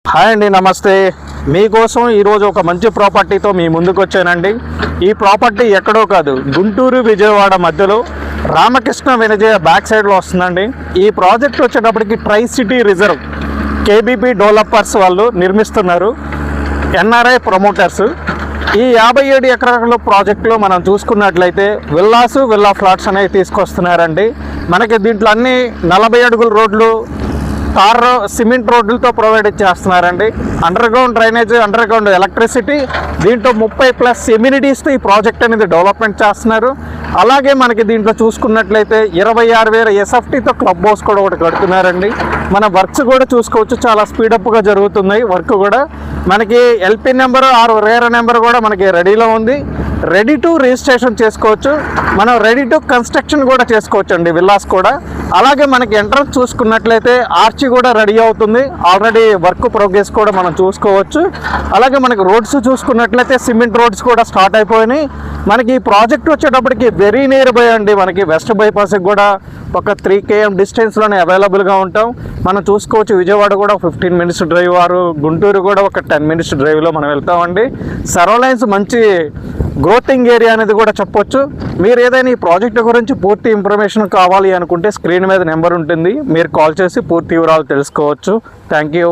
Hi అండి, నమస్తే. మీకోసం ఈరోజు ఒక మంచి ప్రాపర్టీతో మీ ముందుకు వచ్చానండి. ఈ ప్రాపర్టీ ఎక్కడో కాదు, గుంటూరు విజయవాడ మధ్యలో రామకృష్ణ వినజయ బ్యాక్ సైడ్లో వస్తుందండి. ఈ ప్రాజెక్ట్ వచ్చేటప్పటికి try city reserve KBP developers వాళ్ళు నిర్మిస్తున్నారు, ఎన్ఆర్ఐ ప్రమోటర్స్. ఈ 57 ఎకరాల ప్రాజెక్టులో మనం చూసుకున్నట్లయితే విల్లా ఫ్లాట్స్ అనేవి తీసుకొస్తున్నారండి. మనకి దీంట్లో అన్ని 40 అడుగుల రోడ్లు, తార్ సిమెంట్ రోడ్లతో ప్రొవైడ్ చేస్తున్నారండి. Under ground drainage, under ground electricity, దీంట్లో 30+ ఎమ్యూనిటీస్తో ఈ ప్రాజెక్ట్ అనేది డెవలప్మెంట్ చేస్తున్నారు. అలాగే మనకి దీంట్లో చూసుకున్నట్లయితే 26,000 ఎస్ఎఫ్టీతో క్లబ్ హౌస్ కూడా ఒకటి కడుతున్నారండి. మన వర్క్స్ కూడా చూసుకోవచ్చు, చాలా స్పీడప్గా జరుగుతున్నాయి వర్క్ కూడా. మనకి LP number or rare number కూడా మనకి రెడీలో ఉంది. రెడీ టు రిజిస్ట్రేషన్ చేసుకోవచ్చు, మనం రెడీ టు కన్స్ట్రక్షన్ కూడా చేసుకోవచ్చు అండి విల్లాస్ కూడా. అలాగే మనకి ఎంట్రన్స్ చూసుకున్నట్లయితే ఆర్చి కూడా రెడీ అవుతుంది, ఆల్రెడీ వర్క్ ప్రోగ్రెస్ కూడా మనం చూసుకోవచ్చు. అలాగే మనకి రోడ్స్ చూసుకున్నట్లయితే సిమెంట్ రోడ్స్ కూడా స్టార్ట్ అయిపోయినాయి. మనకి ఈ ప్రాజెక్ట్ వచ్చేటప్పటికి వెరీ నియర్ బై అండి, మనకి వెస్ట్ బైపాస్కి కూడా ఒక 3 km డిస్టెన్స్లోనే అవైలబుల్గా ఉంటాం. మనం చూసుకోవచ్చు విజయవాడ కూడా 15 minutes డ్రైవ్, వారు గుంటూరు కూడా ఒక 10 minutes డ్రైవ్లో మనం వెళ్తామండి. సరౌండింగ్స్ మంచి గ్రోతింగ్ ఏరియా అనేది కూడా చెప్పొచ్చు. మీరు ఏదైనా ఈ ప్రాజెక్ట్ గురించి పూర్తి ఇన్ఫర్మేషన్ కావాలి అనుకుంటే స్క్రీన్ మీద నెంబర్ ఉంటుంది, మీరు కాల్ చేసి పూర్తి వివరాలు తెలుసుకోవచ్చు. Thank you.